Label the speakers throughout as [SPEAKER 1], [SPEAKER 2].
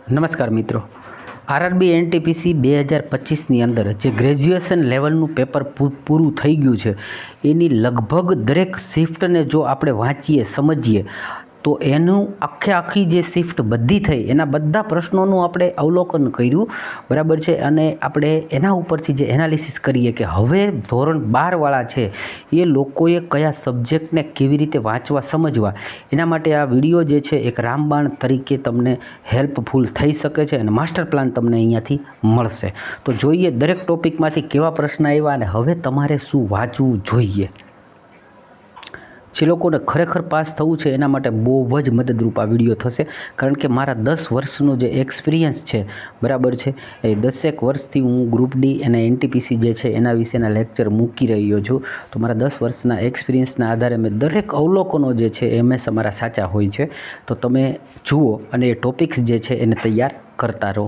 [SPEAKER 1] નમસ્કાર મિત્રો, RRB NTPC 2025ની અંદર જે ગ્રેજ્યુએશન લેવલનું પેપર પૂરું થઈ ગયું છે એની લગભગ દરેક શિફ્ટને જો આપણે વાંચીએ સમજીએ તો એનું આખી જે શિફ્ટ બધી થઈ એના બધા પ્રશ્નોનું આપણે અવલોકન કર્યું, બરાબર છે. અને આપણે એના ઉપરથી જે એનાલિસિસ કરીએ કે હવે ધોરણ 12વાળા છે એ લોકોએ કયા સબ્જેક્ટને કેવી રીતે વાંચવા સમજવા, એના માટે આ વિડીયો જે છે એક રામબાણ તરીકે તમને હેલ્પફુલ થઈ શકે છે અને માસ્ટર પ્લાન તમને અહીંયાથી મળશે. તો જોઈએ દરેક ટોપિકમાંથી કેવા પ્રશ્ન આવ્યા અને હવે તમારે શું વાંચવું જોઈએ. જે લોકોને ખરેખર પાસ થવું છે એના માટે બહુ જ મદદરૂપ આ વિડીયો થશે, કારણ કે મારા 10 વર્ષનો જે એક્સપિરિયન્સ છે, બરાબર છે, એ 10 વર્ષથી હું ગ્રુપ ડી અને એનટીપીસી જે છે એના વિશેના લેક્ચર મૂકી રહ્યો છું. તો મારા 10 વર્ષના એક્સપિરિયન્સના આધારે મેં દરેક અવલોકનો જે છે એ હંમેશા મારા સાચા હોય છે. તો તમે જુઓ અને એ ટોપિક્સ જે છે એને તૈયાર કરતા રહો.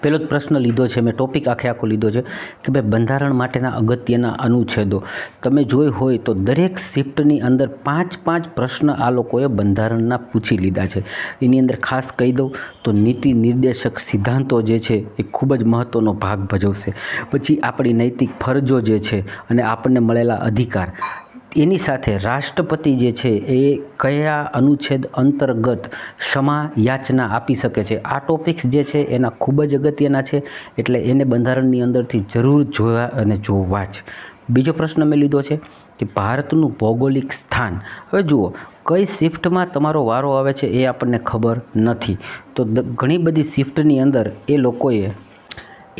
[SPEAKER 1] પહેલો જ પ્રશ્ન લીધો છે, મેં ટોપિક આખો લીધો છે કે ભાઈ બંધારણ માટેના અગત્યના અનુચ્છેદો. તમે જોઈ હોય તો દરેક શિફ્ટની અંદર 5 પ્રશ્ન આ લોકોએ બંધારણના પૂછી લીધા છે. એની અંદર ખાસ કહી દઉં તો નીતિ નિર્દેશક સિદ્ધાંતો જે છે એ ખૂબ જ મહત્ત્વનો ભાગ ભજવશે. પછી આપણી નૈતિક ફરજો જે છે અને આપણને મળેલા અધિકાર, એની સાથે રાષ્ટ્રપતિ જે છે એ કયા અનુચ્છેદ અંતર્ગત ક્ષમા યાચના આપી શકે છે. આ ટોપિક્સ જે છે એના ખૂબ જ અગત્યના છે, એટલે એને બંધારણની અંદરથી જરૂર જોવા અને જોવા જ. બીજો પ્રશ્ન મેં લીધો છે કે ભારતનું ભૌગોલિક સ્થાન. હવે જુઓ, કઈ શિફ્ટમાં તમારો વારો આવે છે એ આપણને ખબર નથી. તો ઘણી બધી શિફ્ટની અંદર એ લોકોએ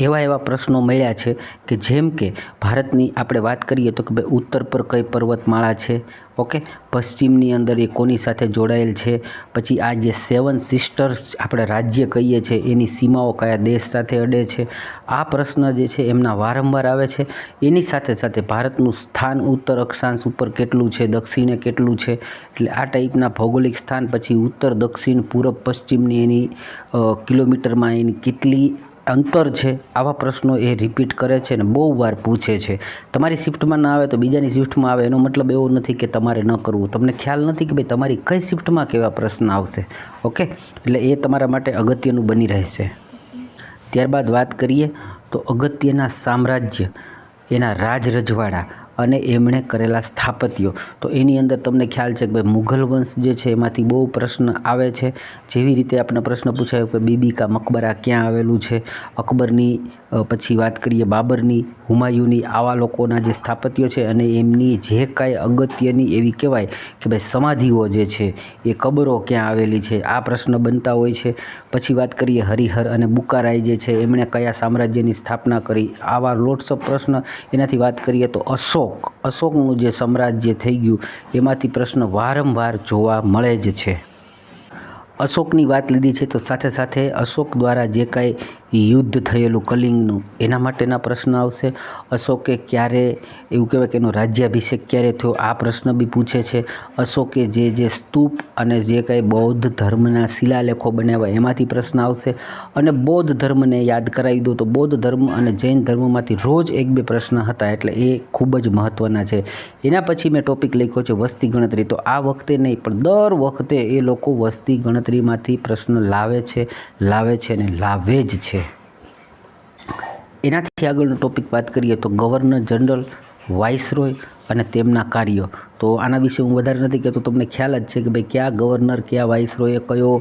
[SPEAKER 1] એવા પ્રશ્નો મળ્યા છે કે જેમ કે ભારતની આપણે વાત કરીએ તો કે ભાઈ ઉત્તર પર કઈ પર્વતમાળા છે, ઓકે, પશ્ચિમની અંદર એ કોની સાથે જોડાયેલ છે, પછી આ જે 7 સિસ્ટર્સ આપણે રાજ્ય કહીએ છીએ એની સીમાઓ કયા દેશ સાથે અડે છે. આ પ્રશ્ન જે છે એમના વારંવાર આવે છે. એની સાથે ભારતનું સ્થાન ઉત્તર અક્ષાંશ ઉપર કેટલું છે, દક્ષિણે કેટલું છે, એટલે આ ટાઈપના ભૌગોલિક સ્થાન, પછી ઉત્તર દક્ષિણ પૂર્વ પશ્ચિમની એની કિલોમીટરમાં એની કેટલી અંતર છે, આવા પ્રશ્નો એ રિપીટ કરે છે અને બહુ વાર પૂછે છે. તમારી શિફ્ટમાં ના આવે તો બીજાની શિફ્ટમાં આવે, એનો મતલબ એવો નથી કે તમારે ન કરવું. તમને ખ્યાલ નથી કે ભાઈ તમારી કઈ શિફ્ટમાં કેવા પ્રશ્ન આવશે, ઓકે, એટલે એ તમારા માટે અગત્યનું બની રહેશે. ત્યારબાદ વાત કરીએ તો અગત્યના સામ્રાજ્ય, એના રાજ રજવાડા અને એમણે કરેલા સ્થાપત્યો. તો એની અંદર તમને ખ્યાલ છે કે ભાઈ મુઘલ વંશ જે છે એમાંથી બહુ પ્રશ્ન આવે છે. જેવી રીતે આપણે પ્રશ્ન પૂછાયો કે બીબી કા મકબરા ક્યાં આવેલું છે, અકબરની, પછી વાત કરીએ બાબરની, હુમાયુની, આવા લોકોના જે સ્થાપત્યો છે અને એમની જે કાંઈ અગત્યની એવી કહેવાય કે ભાઈ સમાધિઓ જે છે એ કબરો ક્યાં આવેલી છે, આ પ્રશ્ન બનતા હોય છે. પછી વાત કરીએ હરિહર અને બુકારાય જે છે એમણે કયા સામ્રાજ્યની સ્થાપના કરી, આવા લોટ્સ ઓફ પ્રશ્ન. એનાથી વાત કરીએ તો અશોકનું જે સામ્રાજ્ય થઈ ગયું એમાંથી પ્રશ્ન વારંવાર જોવા મળે જ છે. અશોકની વાત લીધી છે તો સાથે અશોક દ્વારા જે કાંઈ યુદ્ધ થયેલું કલિંગનું એના માટેના પ્રશ્ન આવશે. અશોકે ક્યારે, એવું કહેવાય કે એનો રાજ્યાભિષેક ક્યારે થયો, આ પ્રશ્ન બી પૂછે છે. અશોકે જે સ્તૂપ અને જે કાંઈ બૌદ્ધ ધર્મના શિલાલેખો બનાવ્યા એમાંથી પ્રશ્ન આવશે. અને બૌદ્ધ ધર્મને યાદ કરાવી દો તો બૌદ્ધ ધર્મ અને જૈન ધર્મમાંથી રોજ 1-2 પ્રશ્ન હતા, એટલે એ ખૂબ જ મહત્ત્વના છે. એના પછી મેં ટોપિક લખ્યો છે વસ્તી ગણતરી. તો આ વખતે નહીં પણ દર વખતે એ લોકો વસ્તી ગણતરીમાંથી પ્રશ્ન લાવે છે અને લાવે જ છે. એનાથી આગળનો ટોપિક વાત કરીએ તો ગવર્નર જનરલ, વાઇસરોય અને તેમના કાર્યો. તો આના વિશે હું વધારે નથી કહેતો, તમને ખ્યાલ જ છે કે ભાઈ કયા ગવર્નર, કયા વાઇસરોયે કયો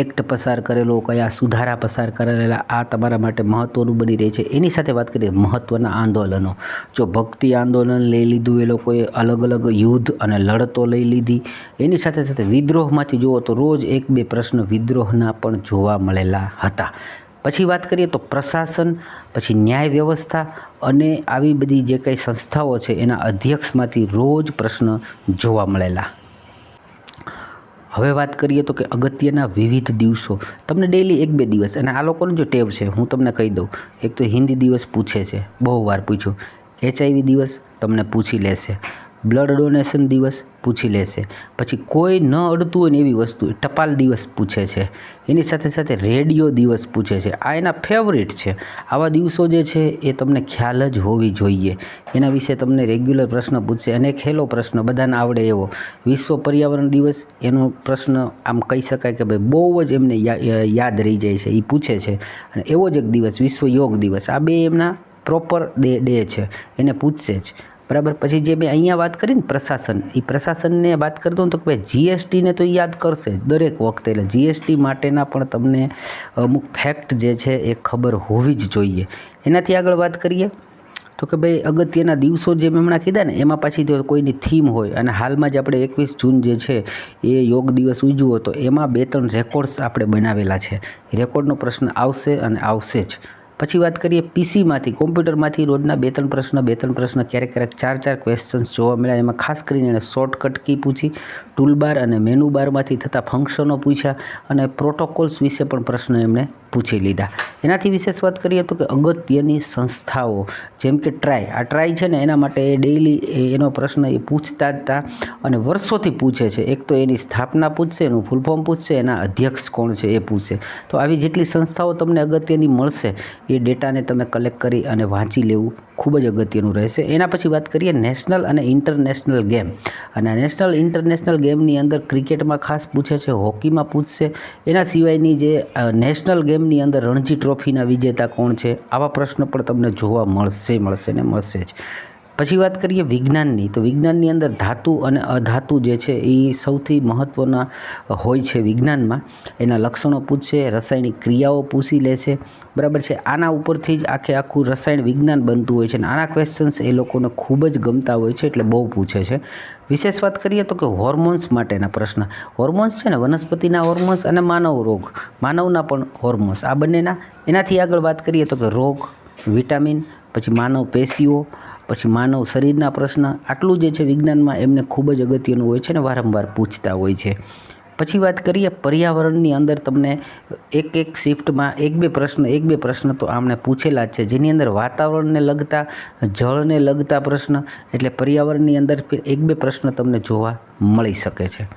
[SPEAKER 1] એક્ટ પસાર કરેલો, કયા સુધારા પસાર કરેલા, આ તમારા માટે મહત્ત્વનું બની રહે છે. એની સાથે વાત કરીએ મહત્ત્વના આંદોલનો. જો ભક્તિ આંદોલન લઈ લીધું, એ લોકોએ અલગ યુદ્ધ અને લડતો લઈ લીધી. એની સાથે વિદ્રોહમાંથી જુઓ તો રોજ 1-2 પ્રશ્ન વિદ્રોહના પણ જોવા મળેલા હતા. પછી વાત કરીએ તો પ્રશાસન, પછી ન્યાય વ્યવસ્થા અને આવી બધી જે કંઈ સંસ્થાઓ છે એના અધ્યક્ષમાંથી રોજ પ્રશ્ન જોવા મળેલા. હવે વાત કરીએ તો કે અગત્યના વિવિધ દિવસો. તમને ડેઈલી 1-2 દિવસ, અને આ લોકોનો જો ટેવ છે હું તમને કહી દઉં, એક તો હિન્દી દિવસ પૂછે છે, બહુ વાર પૂછ્યો. HIV દિવસ તમને પૂછી લેશે. બ્લડ ડોનેશન દિવસ પૂછી લેશે. પછી કોઈ ન અડતું હોય ને એવી વસ્તુ ટપાલ દિવસ પૂછે છે. એની સાથે સાથે રેડિયો દિવસ પૂછે છે. આ એના ફેવરિટ છે. આવા દિવસો જે છે એ તમને ખ્યાલ જ હોવી જોઈએ. એના વિશે તમને રેગ્યુલર પ્રશ્ન પૂછશે. અને એક હેલો પ્રશ્ન બધાને આવડે એવો, વિશ્વ પર્યાવરણ દિવસ, એનો પ્રશ્ન આમ કહી શકાય કે ભાઈ બહુ જ એમને યાદ રહી જાય છે, એ પૂછે છે. અને એવો જ એક દિવસ વિશ્વ યોગ દિવસ. આ બે એમના પ્રોપર ડે છે, એને પૂછશે જ. બરાબર. પછી જે મેં અહીંયા વાત કરી ને પ્રશાસન, એ પ્રશાસનને વાત કરતો તો કે ભાઈ જીએસટીને તો યાદ કરશે જ દરેક વખતે. એટલે જીએસટી માટેના પણ તમને અમુક ફેક્ટ જે છે એ ખબર હોવી જ જોઈએ. એનાથી આગળ વાત કરીએ તો કે ભાઈ અગત્યના દિવસો જે મેં હમણાં કીધા ને એમાં પાછી તો કોઈની થીમ હોય. અને હાલમાં જ આપણે 21 જૂન જે છે એ યોગ દિવસ ઉજવ્યો હતો, એમાં 2-3 રેકોર્ડ્સ આપણે બનાવેલા છે. રેકોર્ડનો પ્રશ્ન આવશે અને આવશે જ. પછી વાત કરીએ પીસીમાંથી, કોમ્પ્યુટરમાંથી રોજના 2-3 પ્રશ્ન, ક્યારેક 4 ક્વેશ્ચન્સ જોવા મળ્યા. એમાં ખાસ કરીને એને શોર્ટકટ કી પૂછી, ટૂલબાર અને મેનુ બારમાંથી થતા ફંક્શનો પૂછ્યા અને પ્રોટોકોલ્સ વિશે પણ પ્રશ્ન એમણે પૂછી લીધા. એનાથી વિશેષ વાત કરીએ તો કે અગત્યની સંસ્થાઓ જેમ કે ટ્રાય, આ ટ્રાય છે ને એના માટે એ ડેઇલી એનો પ્રશ્ન એ પૂછતા જ હતા અને વર્ષોથી પૂછે છે. એક તો એની સ્થાપના પૂછશે, એનું ફૂલ ફોર્મ પૂછશે, એના અધ્યક્ષ કોણ છે એ પૂછશે. તો આવી જેટલી સંસ્થાઓ તમને અગત્યની મળશે એ ડેટાને તમે કલેક્ટ કરી અને વાંચી લેવું ખૂબ જ અગત્યનું રહેશે. એના પછી વાત કરીએ નેશનલ અને ઇન્ટરનેશનલ ગેમ. અને નેશનલ ઇન્ટરનેશનલ ગેમની અંદર ક્રિકેટમાં ખાસ પૂછે છે, હોકીમાં પૂછશે. એના સિવાયની જે નેશનલ ગેમની અંદર રણજી ટ્રોફીના વિજેતા કોણ છે, આવા પ્રશ્ન પણ તમને જોવા મળશે જ. પછી વાત કરીએ વિજ્ઞાનની, તો વિજ્ઞાનની અંદર ધાતુ અને અધાતુ જે છે એ સૌથી મહત્ત્વના હોય છે વિજ્ઞાનમાં. એના લક્ષણો પૂછશે, રાસાયણિક ક્રિયાઓ પૂછી લેશે. બરાબર છે. આના ઉપરથી જ આખું રસાયણ વિજ્ઞાન બનતું હોય છે અને આના ક્વેશ્ચન્સ એ લોકોને ખૂબ જ ગમતા હોય છે, એટલે બહુ પૂછે છે. વિશેષ વાત કરીએ તો કે હોર્મોન્સ માટેના પ્રશ્ન. હોર્મોન્સ છે ને વનસ્પતિના હોર્મોન્સ અને માનવ રોગ, માનવના પણ હોર્મોન્સ, આ બંનેના. એનાથી આગળ વાત કરીએ તો કે રોગ, વિટામિન, પછી માનવ પેશીઓ, પછી માનવ શરીરના પ્રશ્ન. આટલું જે છે વિજ્ઞાનમાં એમને ખૂબ જ અગત્યનું હોય છે ને વારંવાર પૂછતા હોય છે. પછી વાત કરીએ પર્યાવરણની અંદર તમને એક શિફ્ટમાં એક બે પ્રશ્ન તો આમણે પૂછેલા જ છે, જેની અંદર વાતાવરણને લગતા, જળને લગતા પ્રશ્ન, એટલે પર્યાવરણની અંદર 1-2 પ્રશ્ન તમને જોવા મળી શકે છે.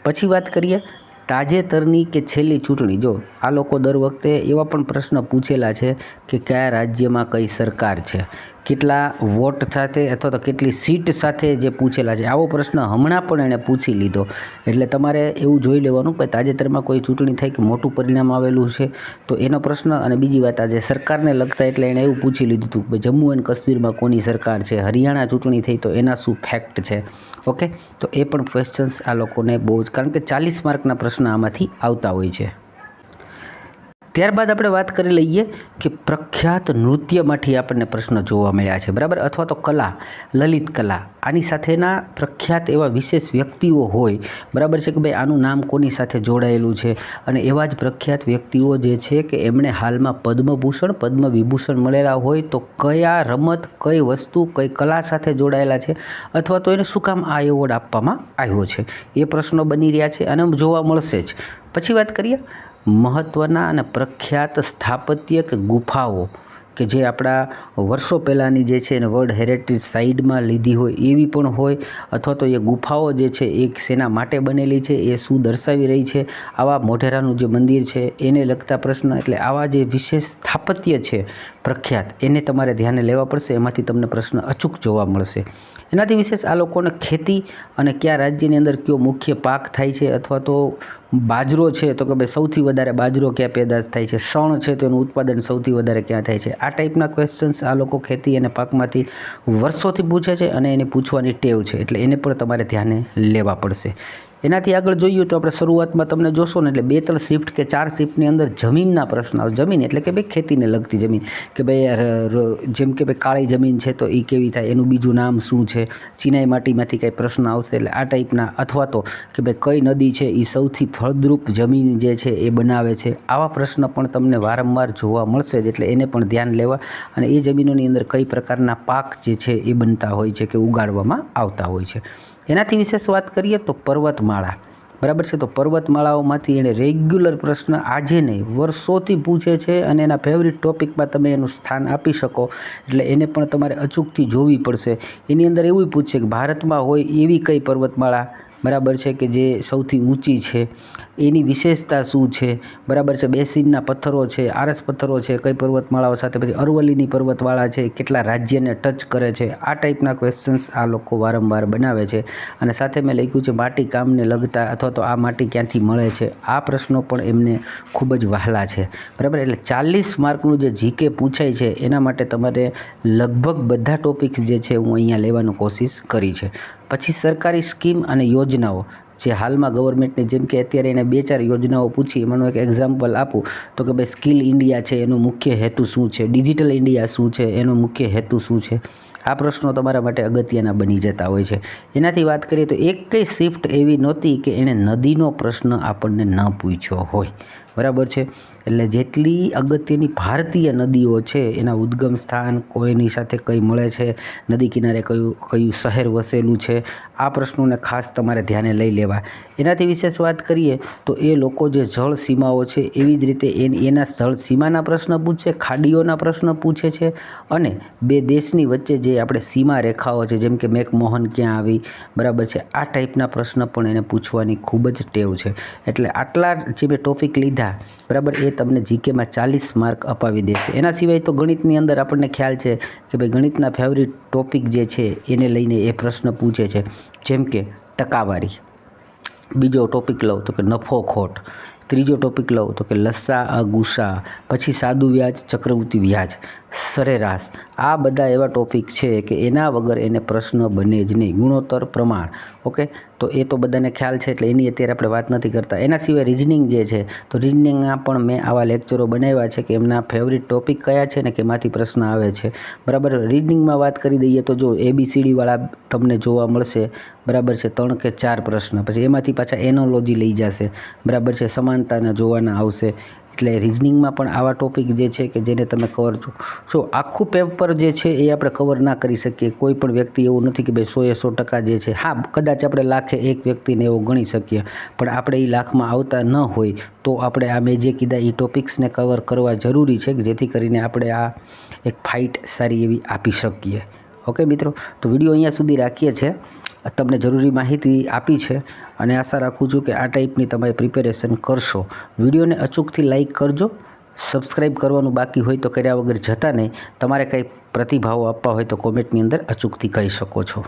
[SPEAKER 1] પછી વાત કરીએ તાજેતરની કે છેલ્લી ચૂંટણી. જો આ લોકો દર વખતે એવા પણ પ્રશ્ન પૂછેલા છે કે કયા રાજ્યમાં કઈ સરકાર છે, કેટલા વોટ સાથે અથવા તો કેટલી સીટ સાથે જે પૂછેલા છે. આવો પ્રશ્ન હમણાં પણ એણે પૂછી લીધો. એટલે તમારે એવું જોઈ લેવાનું કે તાજેતરમાં કોઈ ચૂંટણી થઈ કે મોટું પરિણામ આવેલું છે તો એનો પ્રશ્ન. અને બીજી વાત, આજે સરકારને લગતા એટલે એણે એવું પૂછી લીધું હતું કે જમ્મુ એન્ડ કાશ્મીરમાં કોની સરકાર છે, હરિયાણા ચૂંટણી થઈ તો એના શું ફેક્ટ છે. ઓકે, તો એ પણ ક્વેશ્ચન્સ આ લોકોને બહુ જ, કારણ કે 40 માર્કના પ્રશ્ન આમાંથી આવતા હોય છે. ત્યારબાદ આપણે વાત કરી લઈએ કે પ્રખ્યાત નૃત્યમાંથી આપણને પ્રશ્ન જોવા મળ્યા છે. બરાબર. અથવા તો કલા, લલિત કલા, આની સાથેના પ્રખ્યાત એવા વિશેષ વ્યક્તિઓ હોય. બરાબર છે કે ભાઈ આનું નામ કોની સાથે જોડાયેલું છે. અને એવા જ પ્રખ્યાત વ્યક્તિઓ જે છે કે એમણે હાલમાં પદ્મભૂષણ, પદ્મવિભૂષણ મળેલા હોય તો કયા રમત, કઈ વસ્તુ, કઈ કલા સાથે જોડાયેલા છે, અથવા તો એને શું કામ આ એવોર્ડ આપવામાં આવ્યો છે, એ પ્રશ્નો બની રહ્યા છે અને જોવા મળશે જ. પછી વાત કરીએ મહત્ત્વના અને પ્રખ્યાત સ્થાપત્ય કે ગુફાઓ કે જે આપણા વર્ષો પહેલાંની જે છે એને વર્લ્ડ હેરિટેજ સાઇટમાં લીધી હોય એવી પણ હોય, અથવા તો એ ગુફાઓ જે છે એ શેના માટે બનેલી છે, એ શું દર્શાવી રહી છે. આવા મોઢેરાનું જે મંદિર છે એને લગતા પ્રશ્ન. એટલે આવા જે વિશેષ સ્થાપત્ય છે પ્રખ્યાત, એને તમારે ધ્યાને લેવા પડશે. એમાંથી તમને પ્રશ્ન અચૂક જોવા મળશે. એનાથી વિશેષ આ લોકોને ખેતી અને કયા રાજ્યની અંદર કયો મુખ્ય પાક થાય છે, અથવા તો બાજરો છે તો કે ભાઈ સૌથી વધારે બાજરો ક્યાં પેદાશ થાય છે, શણ છે તો એનું ઉત્પાદન સૌથી વધારે ક્યાં થાય છે. આ ટાઈપના ક્વેશ્ચન્સ આ લોકો ખેતી અને પાકમાંથી વર્ષોથી પૂછે છે અને એને પૂછવાની ટેવ છે, એટલે એને પણ તમારે ધ્યાને લેવા પડશે. એનાથી આગળ જોઈએ તો આપણે શરૂઆતમાં તમને જોશો ને એટલે 2-3 શિફ્ટ કે 4 શિફ્ટની અંદર જમીનના પ્રશ્ન આવે. જમીન એટલે કે ભાઈ ખેતીને લગતી જમીન, કે ભાઈ જેમ કે ભાઈ કાળી જમીન છે તો એ કેવી થાય, એનું બીજું નામ શું છે, ચિનાઈ માટીમાંથી કંઈ પ્રશ્ન આવશે. એટલે આ ટાઈપના, અથવા તો કે ભાઈ કઈ નદી છે એ સૌથી ફળદ્રુપ જમીન જે છે એ બનાવે છે. આવા પ્રશ્ન પણ તમને વારંવાર જોવા મળશે જ, એટલે એને પણ ધ્યાન લેવા. અને એ જમીનોની અંદર કઈ પ્રકારના પાક જે છે એ બનતા હોય છે કે ઉગાડવામાં આવતા હોય છે. એનાથી વિશેષ વાત કરીએ તો પર્વતમાળા. બરાબર છે. તો પર્વતમાળાઓમાંથી એણે રેગ્યુલર પ્રશ્ન આજે નહીં વર્ષોથી પૂછે છે અને એના ફેવરિટ ટોપિકમાં તમે એનું સ્થાન આપી શકો એટલે એને પણ તમારે અચૂકથી જોવી પડશે. એની અંદર એવું પૂછશે કે ભારતમાં હોય એવી કઈ પર્વતમાળા બરાબર છે કે જે સૌથી ઊંચી છે, એની વિશેષતા શું છે, બરાબર છે. બેસિનના પથ્થરો છે, આરસ પથ્થરો છે કઈ પર્વતમાળાઓ સાથે, પછી અરવલ્લીની પર્વતમાળા છે કેટલા રાજ્યને ટચ કરે છે. આ ટાઈપના ક્વેશ્ચન્સ આ લોકો વારંવાર બનાવે છે. અને સાથે મેં લખ્યું છે માટી કામને લગતા અથવા તો આ માટી ક્યાંથી મળે છે. આ પ્રશ્નો પણ એમને ખૂબ જ વહાલા છે, બરાબર. એટલે 40 માર્કનું જે જીકે પૂછાય છે એના માટે તમારે લગભગ બધા ટોપિક્સ જે છે હું અહીંયા લેવાની કોશિશ કરી છે. પછી સરકારી સ્કીમ અને યોજનાઓ જે હાલમાં ગવર્મેન્ટની, જેમ કે અત્યારે એને 2-4 યોજનાઓ પૂછી, એમાંનું એક એક્ઝામ્પલ આપું તો કે ભાઈ સ્કિલ ઇન્ડિયા છે એનો મુખ્ય હેતુ શું છે, ડિજિટલ ઇન્ડિયા શું છે એનો મુખ્ય હેતુ શું છે. આ પ્રશ્નો તમારા માટે અગત્યના બની જતા હોય છે. એનાથી વાત કરીએ તો એક કઈ શિફ્ટ એવી નહોતી કે એણે નદીનો પ્રશ્ન આપણને ન પૂછ્યો હોય, બરાબર છે. એટલે જેટલી અગત્યની ભારતીય નદીઓ છે એના ઉદ્ગમ સ્થાન, કોઈની સાથે કઈ મળે છે, નદી કિનારે કયું શહેર વસેલું છે, આ પ્રશ્નોને ખાસ તમારે ધ્યાને લઈ લેવા. એનાથી વિશેષ વાત કરીએ તો એ લોકો જે જળ સીમાઓ છે એવી જ રીતે એના જળ સીમાના પ્રશ્ન પૂછે, ખાડીઓના પ્રશ્ન પૂછે છે અને બે દેશની વચ્ચે જે આપણે સીમા રેખાઓ છે જેમ કે મેકમોહન ક્યાં આવી, બરાબર છે, આ ટાઈપના પ્રશ્ન પણ એને પૂછવાની ખૂબ જ ટેવ છે. એટલે આટલા જે મેં ટોપિક લીધા, બરાબર, એ તમને જીકેમાં 40 માર્ક અપાવી દેશે. એના સિવાય તો ગણિતની અંદર આપણને ખ્યાલ છે કે ભાઈ ગણિતના ફેવરિટ ટોપિક જે છે એને લઈને એ પ્રશ્ન પૂછે છે, જેમ કે ટકાવારી. બીજો ટોપિક લઉં તો કે નફો ખોટ. ત્રીજો ટોપિક લઉં તો કે લસા ગુસા. પછી સાદું વ્યાજ, ચક્રવૃત્તિ વ્યાજ, સરેરાશ. આ બધા એવા ટોપિક છે કે એના વગર એને પ્રશ્ન બને જ નહીં. ગુણોત્તર, પ્રમાણ, ઓકે, તો એ તો બધાને ખ્યાલ છે એટલે એની અત્યારે આપણે વાત નથી કરતા. એના સિવાય રિઝનિંગ જે છે તો રિઝનિંગમાં પણ મેં આવા લેક્ચરો બનાવ્યા છે કે એમના ફેવરિટ ટોપિક કયા છે ને કે એમાંથી પ્રશ્ન આવે છે, બરાબર. રિઝનિંગમાં વાત કરી દઈએ તો જો ABCD વાળા તમને જોવા મળશે, બરાબર છે, 3 કે 4 પ્રશ્ન. પછી એમાંથી પાછા એનોલોજી લઈ જશે, બરાબર છે, સમાનતાના જોવાના આવશે. એટલે રિઝનિંગમાં પણ આવા ટોપિક જે છે કે જેને તમે કવર છો. આખું પેપર જે છે એ આપણે કવર ના કરી શકીએ. કોઈ પણ વ્યક્તિ એવું નથી કે ભાઈ 100% જે છે, હા કદાચ આપણે લાખે એક વ્યક્તિને એવો ગણી શકીએ, પણ આપણે એ લાખમાં આવતા ન હોય તો આપણે આ મેં જે કીધા એ ટોપિક્સને કવર કરવા જરૂરી છે કે જેથી કરીને આપણે આ એક ફાઇટ સારી એવી આપી શકીએ. ઓકે મિત્રો, તો વિડીયો અહીંયા સુધી રાખીએ છીએ. તમને જરૂરી માહિતી આપી છે અને આશા રાખું છું કે આ ટાઈપની તમે પ્રિપેરેશન કરશો. વિડીયોને અચૂકથી લાઇક કરજો. સબસ્ક્રાઈબ કરવાનું બાકી હોય તો કર્યા વગર જતા નહીં. તમારે કંઈ પ્રતિભાવો આપવા હોય તો કોમેન્ટની અંદર અચૂકથી કહી શકો છો.